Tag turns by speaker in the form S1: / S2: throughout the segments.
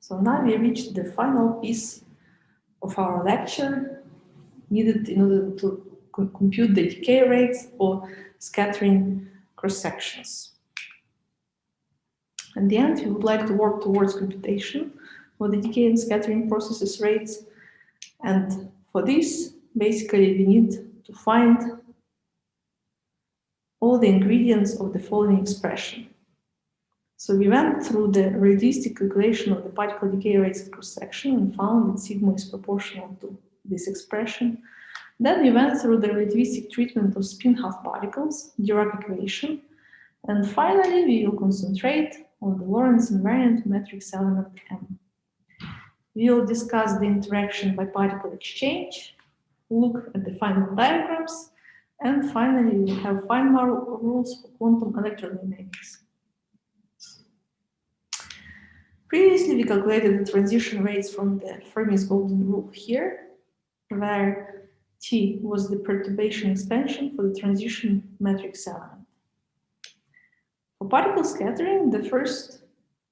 S1: So now we reached the final piece of our lecture needed in order to compute the decay rates for scattering cross-sections. At the end, we would like to work towards computation for the decay and scattering processes rates. And for this, basically, we need to find all the ingredients of the following expression. So we went through the realistic calculation of the particle decay rates at cross-section and found that sigma is proportional to this expression. Then we went through the relativistic treatment of spin-half particles, Dirac equation, and finally we will concentrate on the Lorentz invariant matrix element M. We will discuss the interaction by particle exchange, look at the final diagrams, and finally we will have final rules for quantum electrodynamics. Previously, we calculated the transition rates from the Fermi's golden rule here, where T was the perturbation expansion for the transition matrix element. For particle scattering, the first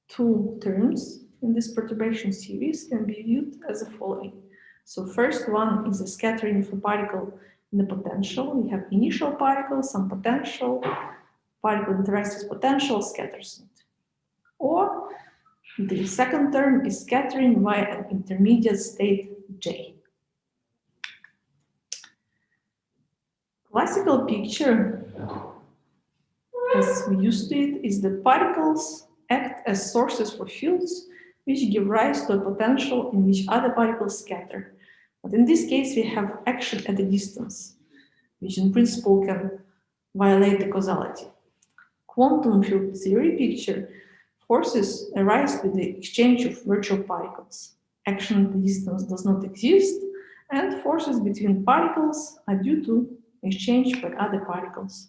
S1: two terms in this perturbation series can be viewed as the following. So first one is the scattering of a particle in the potential. We have initial particle, some potential, particle interacts with potential, scatters it. Or the second term is scattering via an intermediate state J. Classical picture, as we used to it, is that particles act as sources for fields which give rise to a potential in which other particles scatter. But in this case, we have action at a distance, which in principle can violate the causality. Quantum field theory picture forces arise with the exchange of virtual particles. Action at the distance does not exist, and forces between particles are due to exchange by other particles.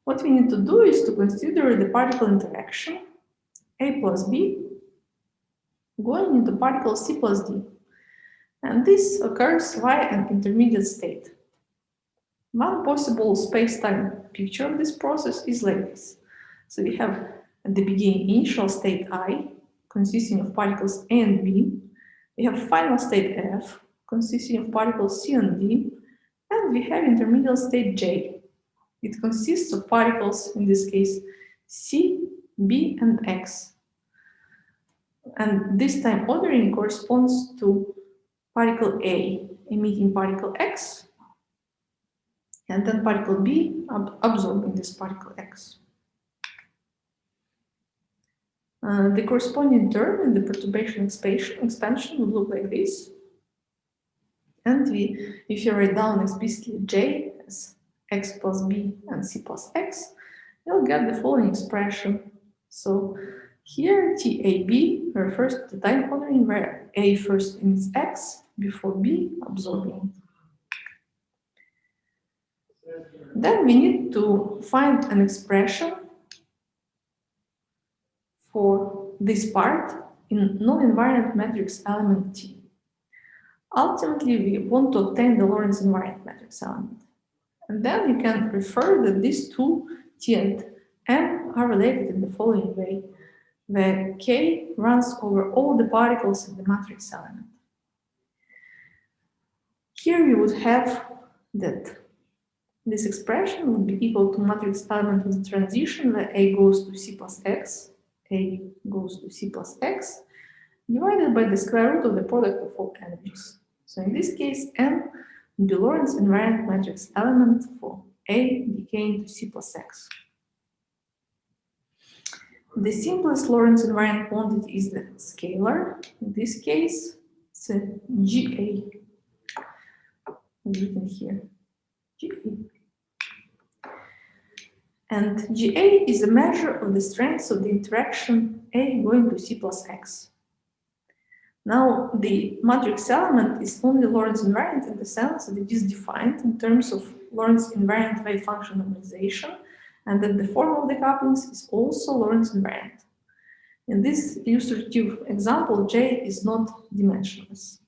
S1: What we need to do is to consider the particle interaction A plus B going into particle C plus D. And this occurs via an intermediate state. One possible space-time picture of this process is like this. So we have at the beginning initial state I, consisting of particles A and B. We have final state F, consisting of particles C and D. And we have intermediate state J. It consists of particles, in this case, C, B, and X. And this time ordering corresponds to particle A emitting particle X, and then particle B absorbing this particle X. The corresponding term in the perturbation expansion would look like this. And if you write down explicitly J as X plus B and C plus X, you'll get the following expression. So here TAB refers to the time ordering where A first emits X before B absorbing it. Then we need to find an expression for this part in non-invariant matrix element T. Ultimately, we want to obtain the Lorentz invariant matrix element. And then you can refer that these two, T and M, are related in the following way, where K runs over all the particles in the matrix element. Here we would have that this expression would be equal to matrix element with transition where A goes to C plus X, A goes to C plus X, divided by the square root of the product of all energies. So in this case, M would be Lorentz invariant matrix element for A decaying to C plus X. The simplest Lorentz invariant quantity is the scalar. In this case, it's a GA. Written here, GA. And GA is a measure of the strength of the interaction A going to C plus X. Now, the matrix element is only Lorentz invariant in the sense that it is defined in terms of Lorentz invariant wave function normalization, and that the form of the couplings is also Lorentz invariant. In this illustrative example, J is not dimensionless.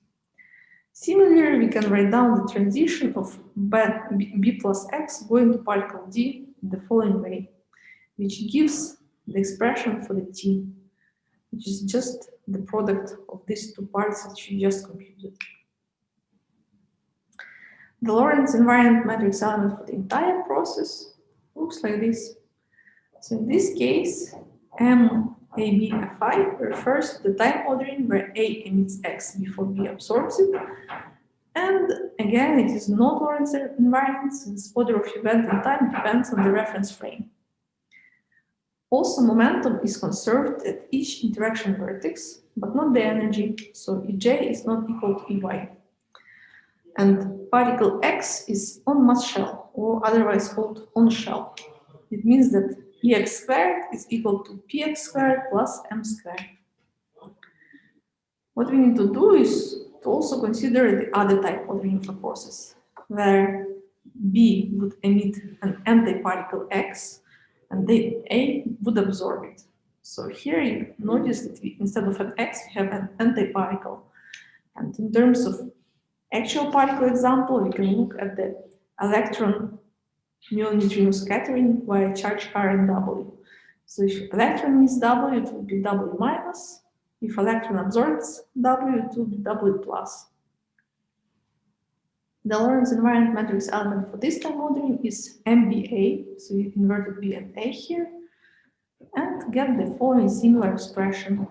S1: Similarly, we can write down the transition of B plus X going to particle D in the following way, which gives the expression for the T. which is just the product of these two parts that you just computed. The Lorentz invariant matrix element for the entire process looks like this. So in this case, MABFI refers to the time ordering where A emits X before B absorbs it. And again, it is not Lorentz invariant since order of event and time depends on the reference frame. Also, momentum is conserved at each interaction vertex, but not the energy, so Ej is not equal to Ey. And particle X is on mass shell, or otherwise called on shell. It means that Ex squared is equal to Px squared plus M squared. What we need to do is to also consider the other type ordering of a process, where B would emit an antiparticle X, and the A would absorb it. So here you notice that instead of an X, we have an antiparticle. And in terms of actual particle example, we can look at the electron muon neutrino scattering via charge current W. So if electron meets W, it will be W minus. If electron absorbs W, it will be W plus. The Lorentz invariant matrix element for this time ordering is MBA, so you inverted B and A here, and get the following similar expression.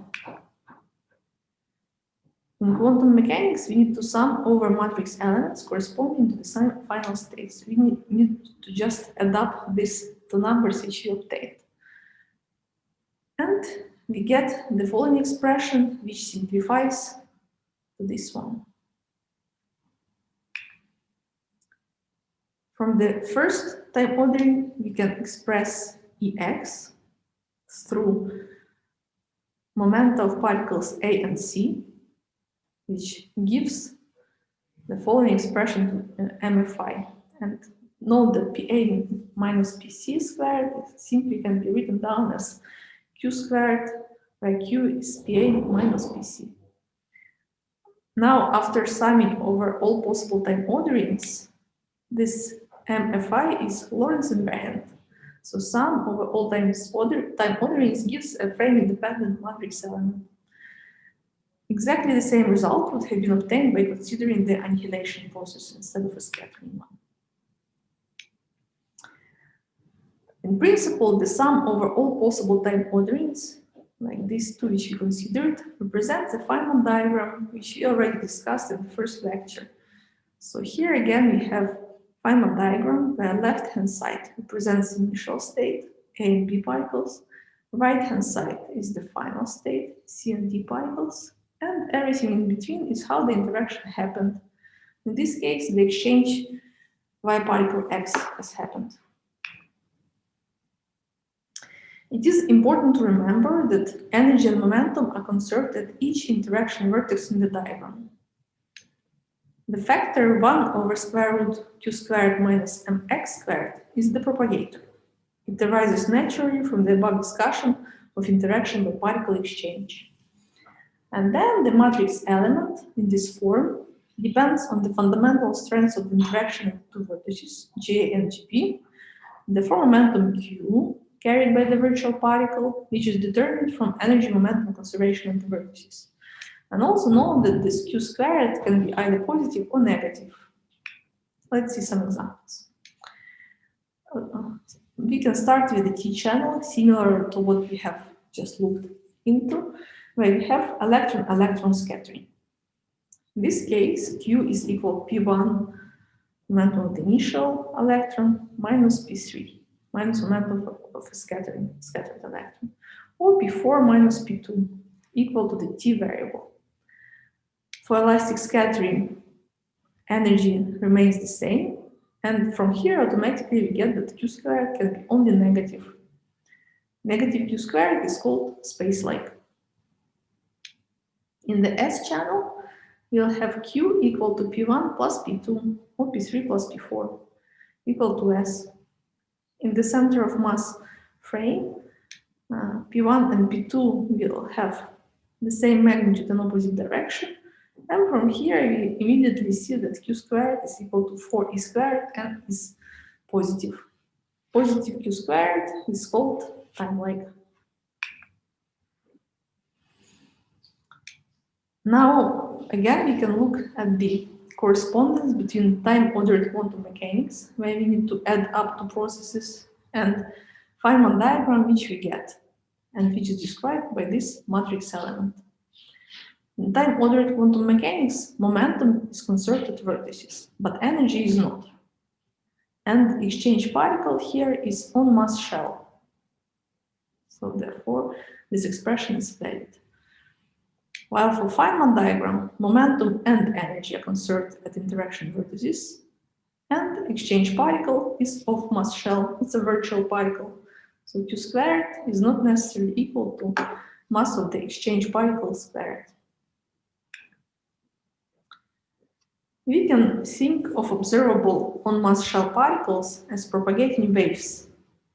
S1: In quantum mechanics, we need to sum over matrix elements corresponding to the final states. We need to just adapt this to numbers which we obtained. And we get the following expression, which simplifies to this one. From the first time ordering, we can express Ex through momenta of particles A and C, which gives the following expression to MFI. And note that PA minus PC squared simply can be written down as Q squared, where Q is PA minus PC. Now, after summing over all possible time orderings, this MFI is Lorentz invariant. So sum over all time orderings gives a frame-independent matrix element. Exactly the same result would have been obtained by considering the annihilation process instead of a scattering one. In principle, the sum over all possible time orderings, like these two which we considered, represents a Feynman diagram which we already discussed in the first lecture. So here again we have Feynman diagram where left-hand side represents the initial state, A and B particles, right-hand side is the final state, C and D particles, and everything in between is how the interaction happened. In this case, the exchange via particle X has happened. It is important to remember that energy and momentum are conserved at each interaction vertex in the diagram. The factor 1 over square root Q squared minus mx squared is the propagator. It arises naturally from the above discussion of interaction by particle exchange. And then the matrix element in this form depends on the fundamental strengths of the interaction of two vertices, Ga and Gp, the form momentum Q carried by the virtual particle, which is determined from energy momentum conservation of the vertices. And also know that this Q squared can be either positive or negative. Let's see some examples. We can start with the T channel, similar to what we have just looked into, where we have electron-electron scattering. In this case, Q is equal to P1 momentum of the initial electron minus P3, minus momentum of a scattered electron, or P4 minus P2, equal to the T variable. For elastic scattering, energy remains the same, and from here automatically we get that Q squared can be only negative. Negative Q squared is called space-like. In the S channel, we'll have Q equal to P1 plus P2, or P3 plus P4, equal to S. In the center of mass frame, P1 and P2 will have the same magnitude in opposite direction, and from here we immediately see that Q squared is equal to 4E squared and is positive. Positive Q squared is called time-like. Now, again, we can look at the correspondence between time-ordered quantum mechanics, where we need to add up two processes, and Feynman diagram, which we get, and which is described by this matrix element. In time-ordered quantum mechanics, momentum is conserved at vertices, but energy is not. And exchange particle here is on mass shell. So therefore, this expression is valid. While for Feynman diagram, momentum and energy are conserved at interaction vertices, and exchange particle is off mass shell, it's a virtual particle. So Q squared is not necessarily equal to mass of the exchange particle squared. We can think of observable on-mass shell particles as propagating waves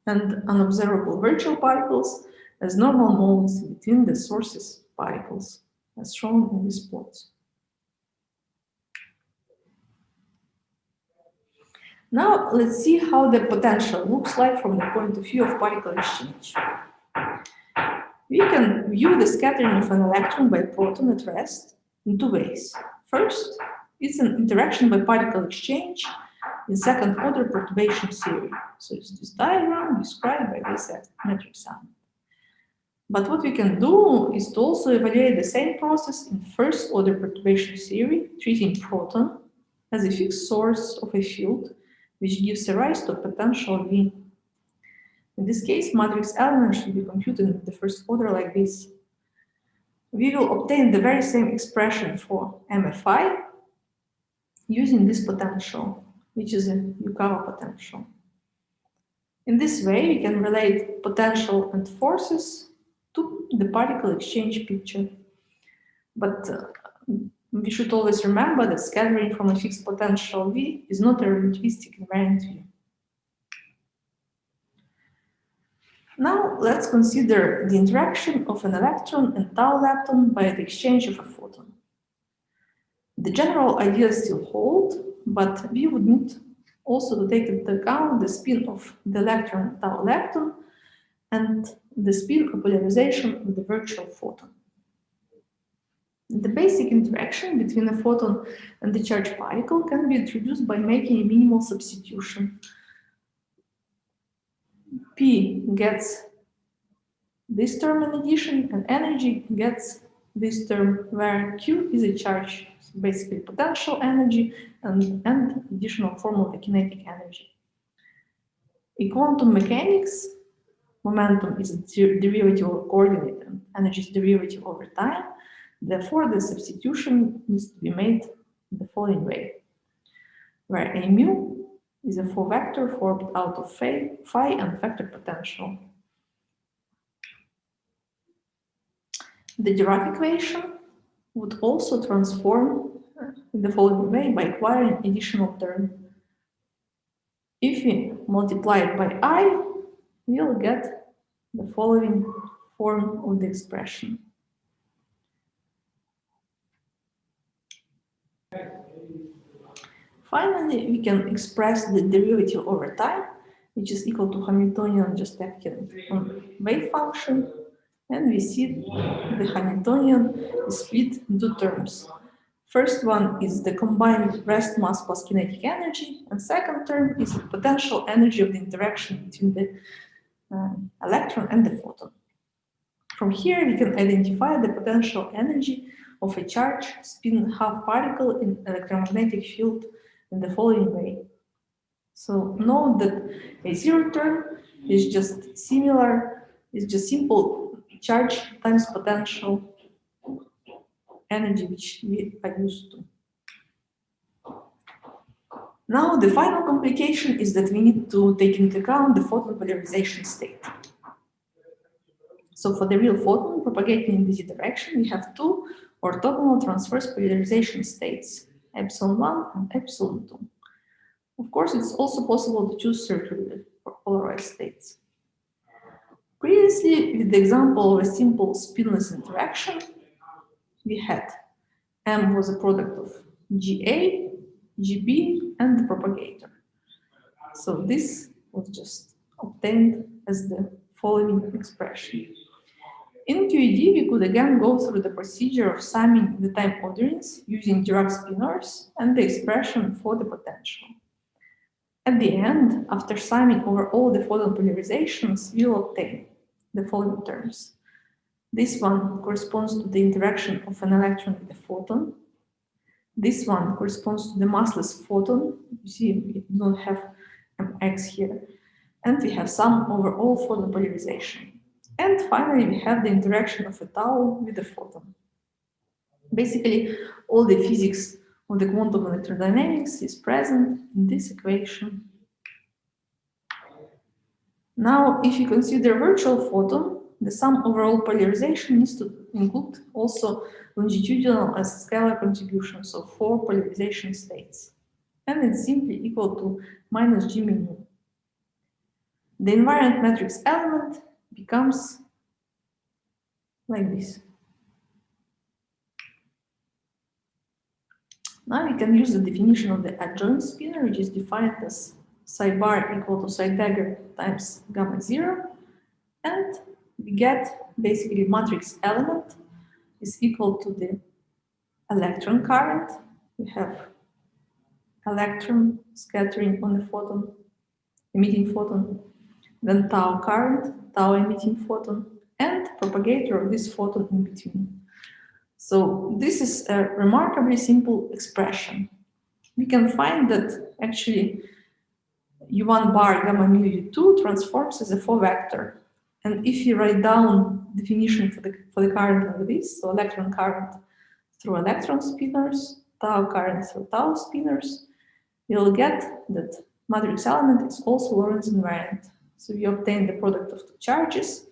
S1: and unobservable virtual particles as normal modes between the sources particles, as shown in these plots. Now let's see how the potential looks like from the point of view of particle exchange. We can view the scattering of an electron by proton at rest in two ways. First, it's an interaction by particle exchange in second-order perturbation theory. So it's this diagram described by this matrix element. But what we can do is to also evaluate the same process in first-order perturbation theory, treating proton as a fixed source of a field, which gives a rise to potential V. In this case, matrix element should be computed in the first order like this. We will obtain the very same expression for MFI using this potential, which is a Yukawa potential. In this way, we can relate potential and forces to the particle exchange picture. But we should always remember that scattering from a fixed potential V is not a relativistic invariant V. Now let's consider the interaction of an electron and tau lepton by the exchange of a photon. The general ideas still hold, but we would need also to take into account the spin of the electron tau lepton and the spin or polarization of the virtual photon. The basic interaction between a photon and the charged particle can be introduced by making a minimal substitution. P gets this term in addition, and energy gets this term, where Q is a charge, so basically potential energy and additional form of the kinetic energy. In quantum mechanics, momentum is a derivative of coordinate and energy is derivative over time. Therefore, the substitution needs to be made in the following way, where a mu is a 4-vector formed out of phi and vector potential. The Dirac equation would also transform in the following way by acquiring additional term. If we multiply it by I, we'll get the following form of the expression. Finally, we can express the derivative over time, which is equal to Hamiltonian Jastrzębski wave function, and we see the Hamiltonian is split in two terms. First one is the combined rest mass plus kinetic energy, and second term is the potential energy of the interaction between the electron and the photon. From here, we can identify the potential energy of a charged spin half particle in electromagnetic field in the following way. So note that a zero term is just simple charge times potential energy, which we are used to. Now, the final complication is that we need to take into account the photon polarization state. So for the real photon propagating in this direction, we have two orthogonal transverse polarization states, epsilon1 and epsilon2. Of course, it's also possible to choose circularly polarized states. Previously, with the example of a simple spinless interaction, we had M was a product of GA, GB, and the propagator. So this was just obtained as the following expression. In QED, we could again go through the procedure of summing the time ordinings using Dirac spinors and the expression for the potential. At the end, after summing over all the photon polarizations, we will obtain the following terms. This one corresponds to the interaction of an electron with a photon. This one corresponds to the massless photon. You see, we don't have X here. And we have sum over all photon polarization. And finally, we have the interaction of a tau with a photon. Basically, all the physics of the quantum electrodynamics is present in this equation. Now, if you consider virtual photon, the sum over all polarization needs to include also longitudinal and scalar contributions of 4 polarization states. And it's simply equal to minus g mu. The invariant matrix element becomes like this. Now we can use the definition of the adjoint spinor, which is defined as psi bar equal to psi dagger times gamma 0. And we get basically matrix element is equal to the electron current. We have electron scattering on the photon, emitting photon, then tau current, tau emitting photon, and propagator of this photon in between. So this is a remarkably simple expression. We can find that actually U1 bar gamma mu U2 transforms as a 4-vector. And if you write down definition for the current like this, so electron current through electron spinors, tau current through tau spinors, you'll get that matrix element is also Lorentz invariant. So you obtain the product of two charges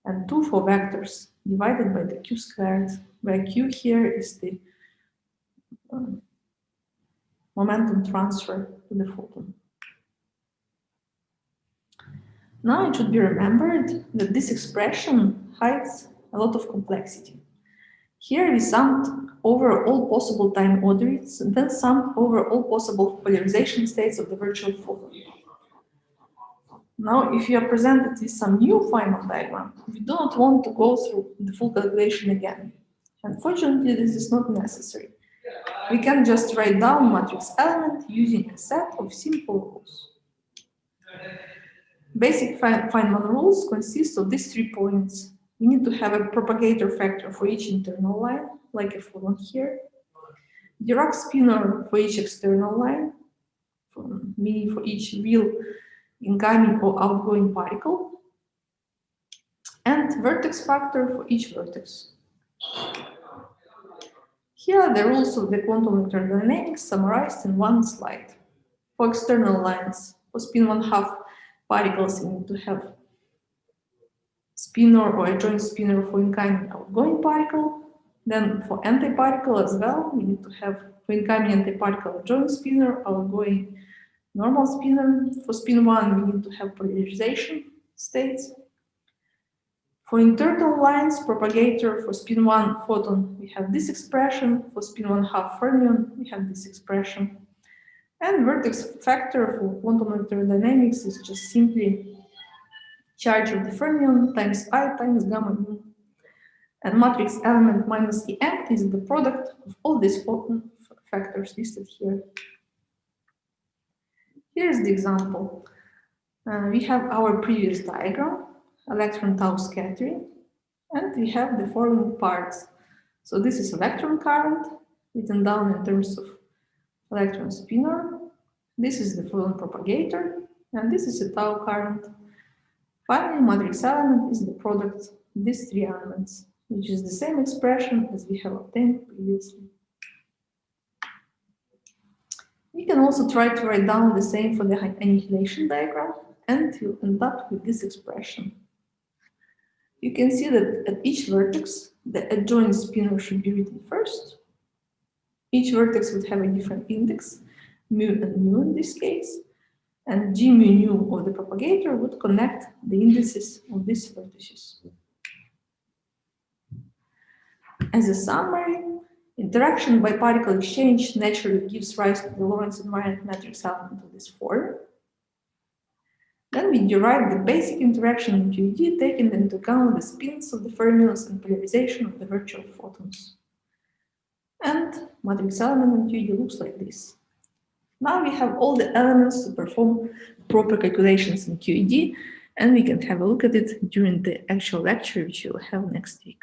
S1: and 2 4-vectors divided by the q squared, where q here is the momentum transfer to the photon. Now it should be remembered that this expression hides a lot of complexity. Here we summed over all possible time orders and then summed over all possible polarization states of the virtual photon. Now, if you are presented with some new Feynman diagram, we do not want to go through the full calculation again. Unfortunately, this is not necessary. We can just write down matrix element using a set of simple rules. Basic Feynman rules consist of these 3 points. We need to have a propagator factor for each internal line, like a photon here. Dirac spinor for each external line, meaning for each real incoming or outgoing particle, and vertex factor for each vertex. Here are the rules of the quantum electrodynamics summarized in one slide. For external lines, for spin 1/2 particles, you need to have spinor or adjoint spinor for incoming outgoing particle. Then for antiparticle as well, we need to have for incoming antiparticle adjoint spinor, outgoing normal spinor. For spin 1, we need to have polarization states. For internal lines, propagator for spin 1 photon, we have this expression. For spin 1/2 fermion, we have this expression. And vertex factor for quantum electrodynamics is just simply charge of the fermion times I times gamma mu. And matrix element minus EM is the product of all these photon factors listed here. Here's the example. We have our previous diagram, electron tau scattering, and we have the following parts. So this is electron current, written down in terms of electron spinor. This is the photon propagator, and this is a tau current. Finally, matrix element is the product of these 3 elements, which is the same expression as we have obtained previously. We can also try to write down the same for the annihilation diagram, and you'll end up with this expression. You can see that at each vertex, the adjoint spinor should be written first. Each vertex would have a different index, mu and nu in this case, and g mu nu of the propagator would connect the indices of these vertices. As a summary, interaction by particle exchange naturally gives rise to the Lorentz invariant matrix element of this form. Then we derive the basic interaction in QED, taking into account the spins of the fermions and polarization of the virtual photons. And matrix element in QED looks like this. Now we have all the elements to perform proper calculations in QED, and we can have a look at it during the actual lecture, which we'll have next week.